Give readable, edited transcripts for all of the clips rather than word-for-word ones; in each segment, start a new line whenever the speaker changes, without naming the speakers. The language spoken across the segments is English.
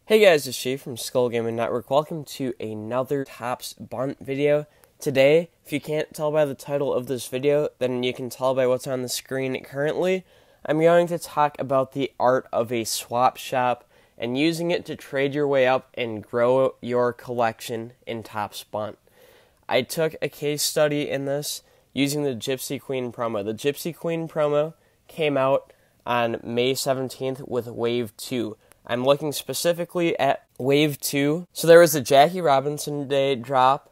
Hey guys, it's Chief from Skolgamingyt. Welcome to another Topps Bunt video. Today, if you can't tell by the title of this video, then you can tell by what's on the screen currently. I'm going to talk about the art of a swap shop and using it to trade your way up and grow your collection in Topps Bunt. I took a case study in this using the Gypsy Queen promo. The Gypsy Queen promo came out on May 17th with Wave 2. I'm looking specifically at Wave 2. So there was a Jackie Robinson Day drop.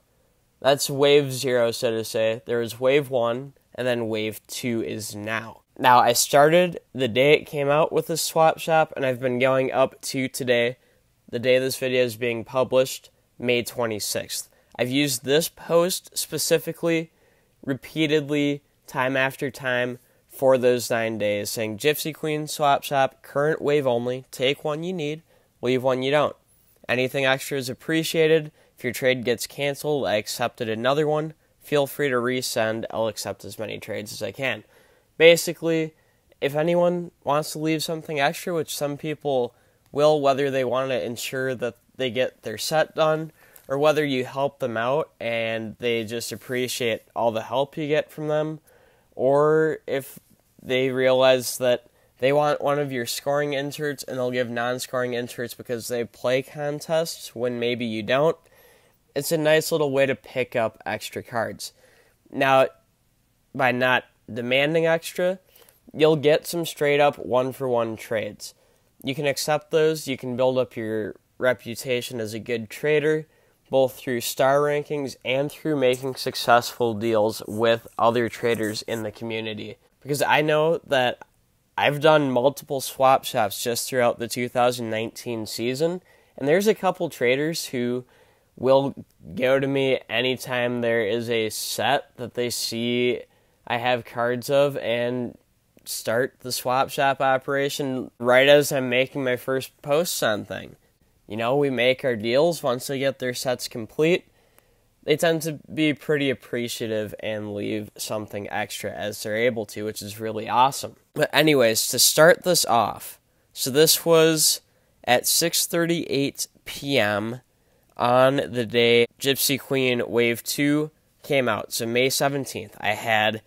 That's Wave 0, so to say. There was Wave 1, and then Wave 2 is now. Now, I started the day it came out with the swap shop, and I've been going up to today, the day this video is being published, May 26th. I've used this post specifically, repeatedly, time after time, for those 9 days, saying Gypsy Queen swap shop, current wave only, take one you need, leave one you don't. Anything extra is appreciated. If your trade gets canceled, I accepted another one. Feel free to resend. I'll accept as many trades as I can. Basically, if anyone wants to leave something extra, which some people will, whether they want to ensure that they get their set done, or whether you help them out and they just appreciate all the help you get from them, or if they realize that they want one of your scoring inserts and they'll give non-scoring inserts because they play contests when maybe you don't, it's a nice little way to pick up extra cards. Now, by not demanding extra, you'll get some straight-up one-for-one trades. You can accept those, you can build up your reputation as a good trader, both through star rankings and through making successful deals with other traders in the community. Because I know that I've done multiple swap shops just throughout the 2019 season, and there's a couple traders who will go to me anytime there is a set that they see I have cards of and start the swap shop operation right as I'm making my first posts on thing. You know, we make our deals. Once they get their sets complete, they tend to be pretty appreciative and leave something extra as they're able to, which is really awesome. But anyways, to start this off, so this was at 6:38 p.m. on the day Gypsy Queen Wave 2 came out, so May 17th. I had,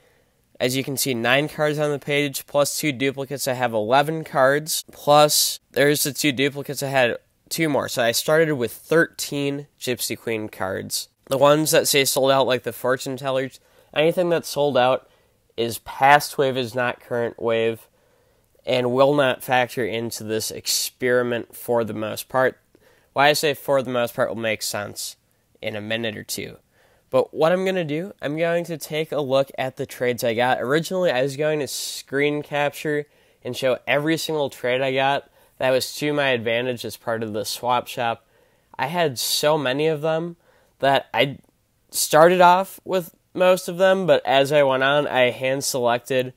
as you can see, 9 cards on the page, plus 2 duplicates. I have 11 cards, plus there's the 2 duplicates. I had 2 more. So I started with 13 Gypsy Queen cards. The ones that say sold out, like the fortune tellers, anything that's sold out is past wave, is not current wave, and will not factor into this experiment for the most part. Why I say for the most part will make sense in a minute or two. But what I'm going to do, I'm going to take a look at the trades I got. Originally, I was going to screen capture and show every single trade I got. That was to my advantage as part of the swap shop. I had so many of them that I started off with most of them, but as I went on, I hand-selected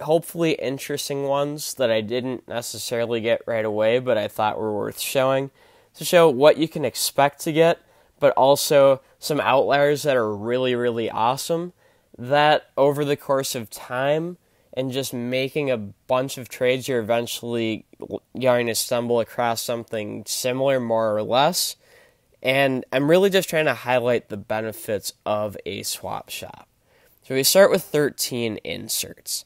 hopefully interesting ones that I didn't necessarily get right away, but I thought were worth showing, to show what you can expect to get, but also some outliers that are really, really awesome, that over the course of time and just making a bunch of trades, you're eventually going to stumble across something similar, more or less. And I'm really just trying to highlight the benefits of a swap shop. So we start with 13 inserts.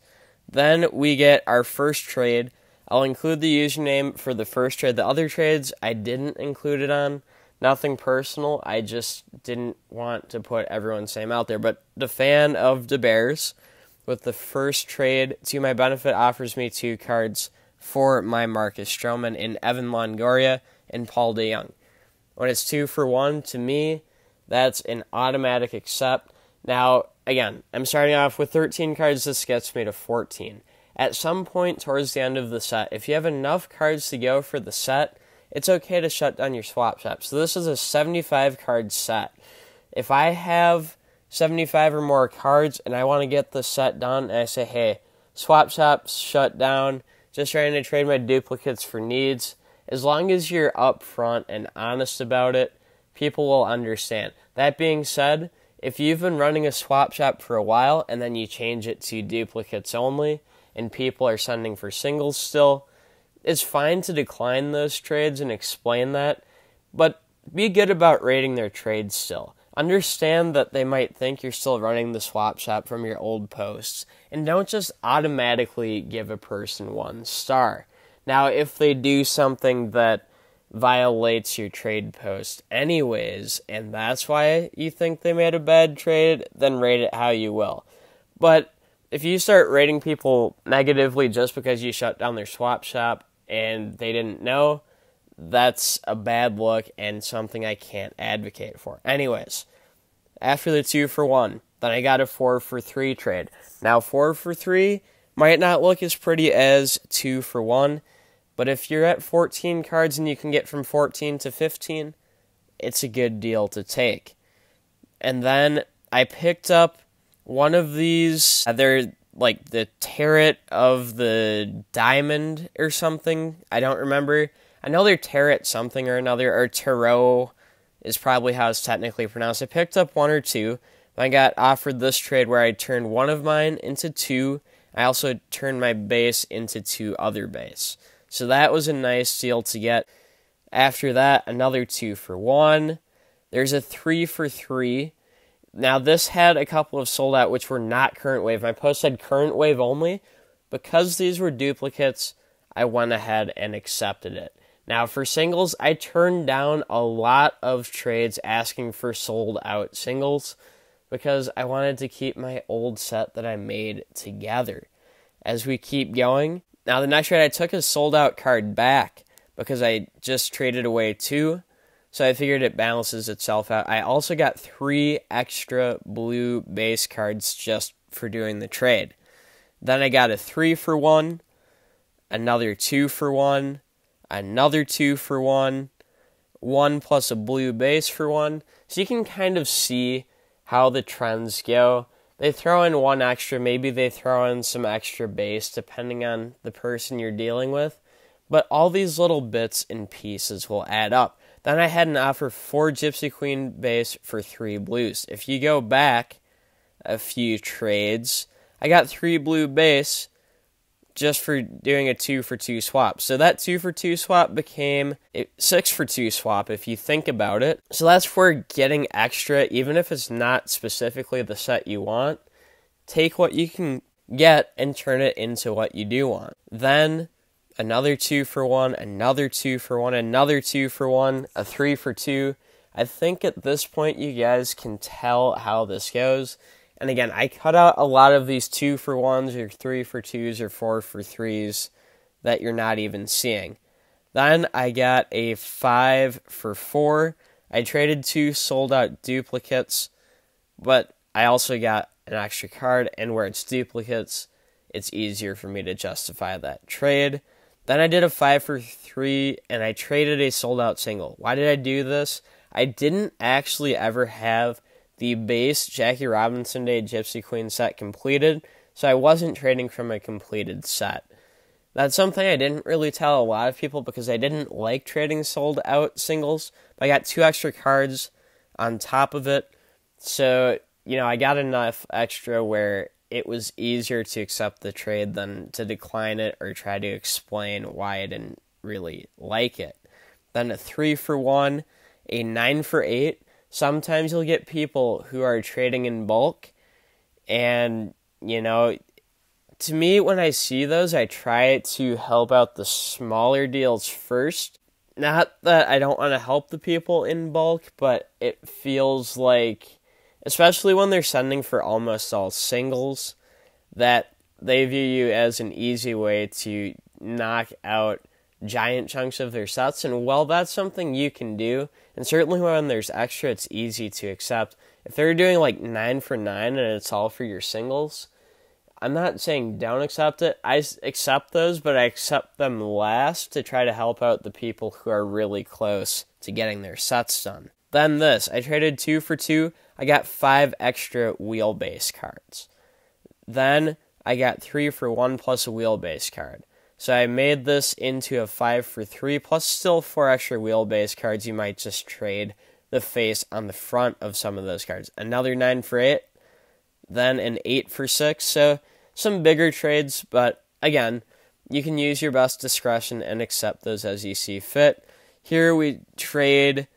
Then we get our first trade. I'll include the username for the first trade. The other trades I didn't include it on. Nothing personal. I just didn't want to put everyone's name out there. But the fan of the Bears, with the first trade to my benefit, offers me 2 cards for my Marcus Stroman in Evan Longoria and Paul DeJong. When it's 2 for 1, to me, that's an automatic accept. Now, again, I'm starting off with 13 cards. This gets me to 14. At some point towards the end of the set, if you have enough cards to go for the set, it's okay to shut down your swap shop. So this is a 75-card set. If I have 75 or more cards and I want to get the set done, and I say, hey, swap shop's shut down, just trying to trade my duplicates for needs, as long as you're upfront and honest about it, people will understand. That being said, if you've been running a swap shop for a while and then you change it to duplicates only and people are sending for singles still, it's fine to decline those trades and explain that, but be good about rating their trades still. Understand that they might think you're still running the swap shop from your old posts, and don't just automatically give a person 1 star. Now, if they do something that violates your trade post anyways, and that's why you think they made a bad trade, then rate it how you will. But if you start rating people negatively just because you shut down their swap shop and they didn't know, that's a bad look and something I can't advocate for. Anyways, after the 2 for 1, then I got a 4 for 3 trade. Now 4 for 3 might not look as pretty as 2 for 1, but if you're at 14 cards and you can get from 14 to 15, it's a good deal to take. And then I picked up one of these, they're like the Tarot of the Diamond or something. I don't remember. I know they're Tarot something or another, or Tarot is probably how it's technically pronounced. I picked up 1 or 2. I got offered this trade where I turned 1 of mine into 2. I also turned my base into 2 other base. So that was a nice deal to get. After that, another 2 for 1. There's a 3 for 3. Now, this had a couple of sold out, which were not current wave. My post said current wave only. Because these were duplicates, I went ahead and accepted it. Now, for singles, I turned down a lot of trades asking for sold out singles because I wanted to keep my old set that I made together. As we keep going, now the next trade I took a sold out card back because I just traded away 2. So I figured it balances itself out. I also got 3 extra blue base cards just for doing the trade. Then I got a 3 for 1, another 2 for 1, another 2 for 1, 1 plus a blue base for 1. So you can kind of see how the trends go. They throw in 1 extra, maybe they throw in some extra base depending on the person you're dealing with. But all these little bits and pieces will add up. Then I had an offer 4 Gypsy Queen base for 3 blues. If you go back a few trades, I got 3 blue base just for doing a 2 for 2 swap. So that 2 for 2 swap became a 6 for 2 swap if you think about it. So that's for getting extra, even if it's not specifically the set you want. Take what you can get and turn it into what you do want. Then another 2 for 1, another 2 for 1, another 2 for 1, a 3 for 2. I think at this point you guys can tell how this goes. And again, I cut out a lot of these 2 for 1s or 3 for 2s or 4 for 3s that you're not even seeing. Then I got a 5 for 4. I traded 2 sold out duplicates, but I also got an extra card, and where it's duplicates, it's easier for me to justify that trade. Then I did a 5 for 3, and I traded a sold-out single. Why did I do this? I didn't actually ever have the base Jackie Robinson Day Gypsy Queen set completed, so I wasn't trading from a completed set. That's something I didn't really tell a lot of people because I didn't like trading sold-out singles, but I got 2 extra cards on top of it, so, I got enough extra where it was easier to accept the trade than to decline it or try to explain why I didn't really like it. Then a 3 for 1, a 9 for 8. Sometimes you'll get people who are trading in bulk, and, to me, when I see those, I try to help out the smaller deals first. Not that I don't want to help the people in bulk, but it feels like, especially when they're sending for almost all singles, that they view you as an easy way to knock out giant chunks of their sets. And while that's something you can do, and certainly when there's extra, it's easy to accept. If they're doing like 9 for 9 and it's all for your singles, I'm not saying don't accept it. I accept those, but I accept them last to try to help out the people who are really close to getting their sets done. Then this, I traded 2 for 2. I got 5 extra wheelbase cards. Then I got 3 for 1 plus a wheelbase card. So I made this into a 5 for 3 plus still 4 extra wheelbase cards. You might just trade the face on the front of some of those cards. Another 9 for 8. Then an 8 for 6. So some bigger trades, but again, You can use your best discretion and accept those as you see fit. Here we trade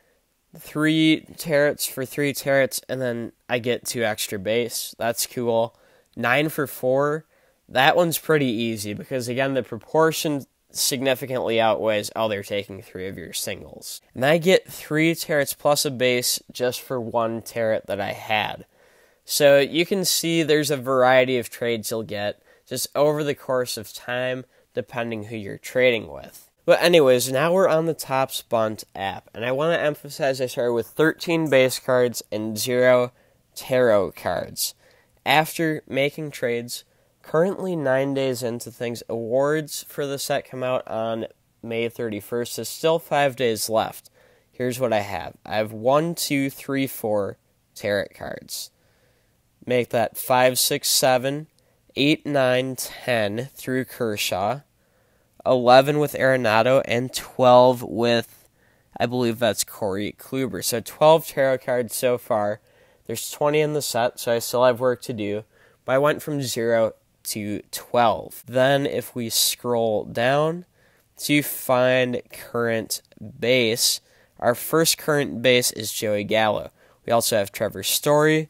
3 Terrets for 3 Terrets, and then I get 2 extra base. That's cool. 9 for 4. That one's pretty easy because, again, the proportion significantly outweighs, they're taking 3 of your singles. And I get 3 Terrets plus a base just for 1 Terret that I had. So you can see there's a variety of trades you'll get just over the course of time, depending who you're trading with. But anyways, now we're on the Topps Bunt app, and I want to emphasize I started with 13 base cards and 0 tarot cards. After making trades, currently 9 days into things, awards for the set come out on May 31st, so still 5 days left. Here's what I have. I have 1, 2, 3, 4 tarot cards. Make that 5, 6, 7, 8, 9, 10 through Kershaw, 11 with Arenado, and 12 with, I believe that's Corey Kluber. So 12 tarot cards so far. There's 20 in the set, so I still have work to do. But I went from 0 to 12. Then if we scroll down to find current base, our first current base is Joey Gallo. We also have Trevor Story,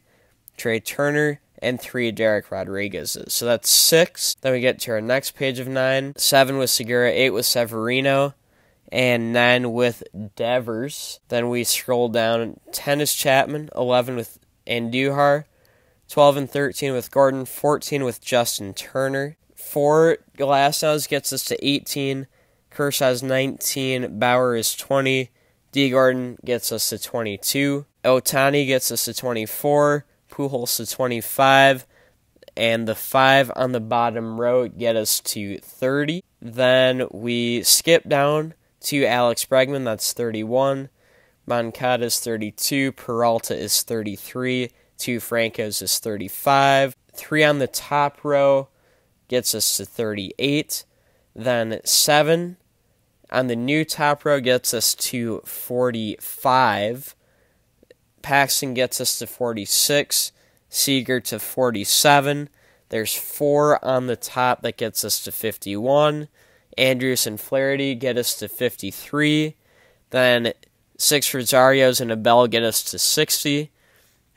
Trey Turner, and 3 Derek Rodriguez's. So that's 6. Then we get to our next page of 9. 7 with Segura, 8 with Severino, and 9 with Devers. Then we scroll down. 10 is Chapman, 11 with Andujar, 12 and 13 with Gordon, 14 with Justin Turner. 4 Glasnows gets us to 18. Kershaw's 19. Bauer is 20. D. Gordon gets us to 22. Ohtani gets us to 24. Pujols to 25, and the 5 on the bottom row get us to 30. Then we skip down to Alex Bregman, that's 31. Moncada is 32. Peralta is 33. 2 Francos is 35. 3 on the top row gets us to 38. Then 7 on the new top row gets us to 45. Paxton gets us to 46, Seager to 47. There's 4 on the top that gets us to 51. Andrews and Flaherty get us to 53. Then 6 Rosarios and Abel get us to 60.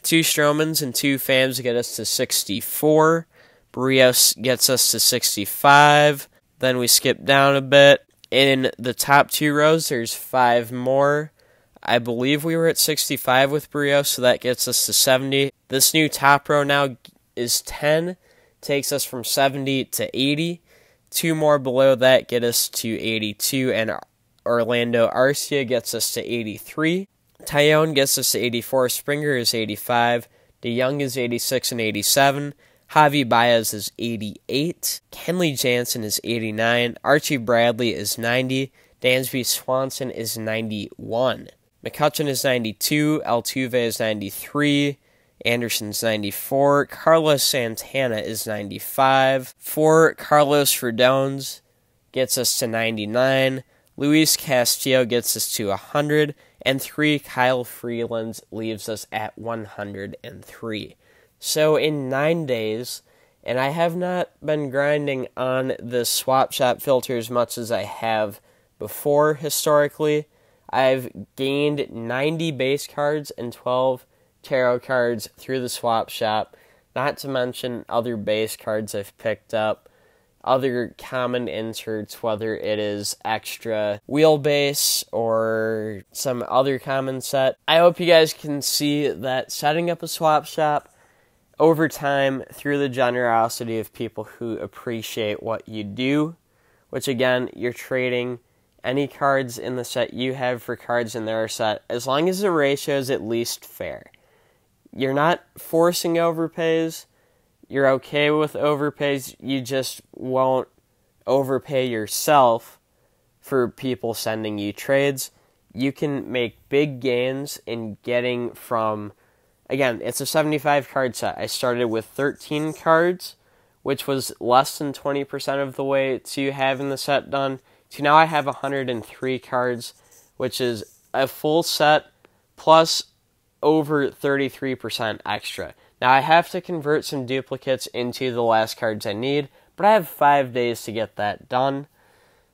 2 Stromans and 2 Phams get us to 64. Barrios gets us to 65. Then we skip down a bit. In the top 2 rows, there's 5 more. I believe we were at 65 with Barrios, so that gets us to 70. This new top row now is 10, takes us from 70 to 80. 2 more below that get us to 82, and Orlando Arcia gets us to 83. Tyone gets us to 84. Springer is 85. DeYoung is 86 and 87. Javi Baez is 88. Kenley Jansen is 89. Archie Bradley is 90. Dansby Swanson is 91. McCutchen is 92, Altuve is 93, Anderson's 94, Carlos Santana is 95, 4 Carlos Rodon gets us to 99, Luis Castillo gets us to 100, and 3 Kyle Freeland leaves us at 103. So in 9 days, and I have not been grinding on the swap shop filter as much as I have before historically, I've gained 90 base cards and 12 tarot cards through the swap shop, not to mention other base cards I've picked up, other common inserts, whether it is extra wheelbase or some other common set. I hope you guys can see that setting up a swap shop over time through the generosity of people who appreciate what you do, which again, you're trading any cards in the set you have for cards in their set, as long as the ratio is at least fair. You're not forcing overpays. You're okay with overpays. You just won't overpay yourself for people sending you trades. You can make big gains in getting from, again, it's a 75 card set. I started with 13 cards, which was less than 20% of the way to having the set done. So now I have 103 cards, which is a full set plus over 33% extra. Now I have to convert some duplicates into the last cards I need, but I have 5 days to get that done.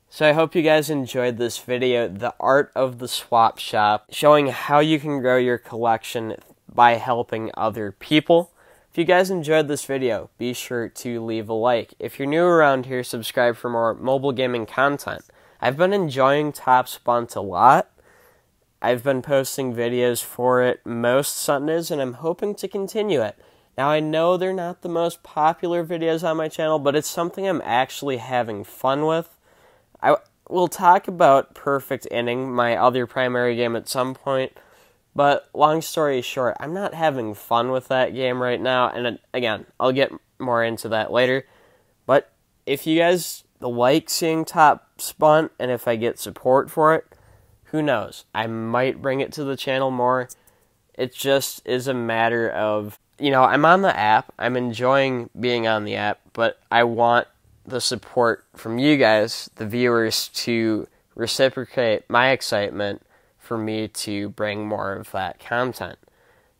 So I hope you guys enjoyed this video, The Art of the Swap Shop, showing how you can grow your collection by helping other people. If you guys enjoyed this video, be sure to leave a like. If you're new around here, subscribe for more mobile gaming content. I've been enjoying Topps Bunt a lot. I've been posting videos for it most Sundays, and I'm hoping to continue it. Now, I know they're not the most popular videos on my channel, but it's something I'm actually having fun with. I will talk about Perfect Inning, my other primary game, at some point. But long story short, I'm not having fun with that game right now, and again, I'll get more into that later. But if you guys like seeing Topps Bunt, and if I get support for it, who knows? I might bring it to the channel more. It just is a matter of, I'm on the app, I'm enjoying being on the app, but I want the support from you guys, the viewers, to reciprocate my excitement for me to bring more of that content.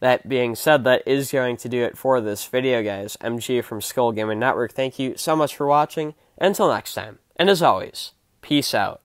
That being said, that is going to do it for this video, guys. MG from Skull Gaming Network. Thank you so much for watching. Until next time, and as always, peace out.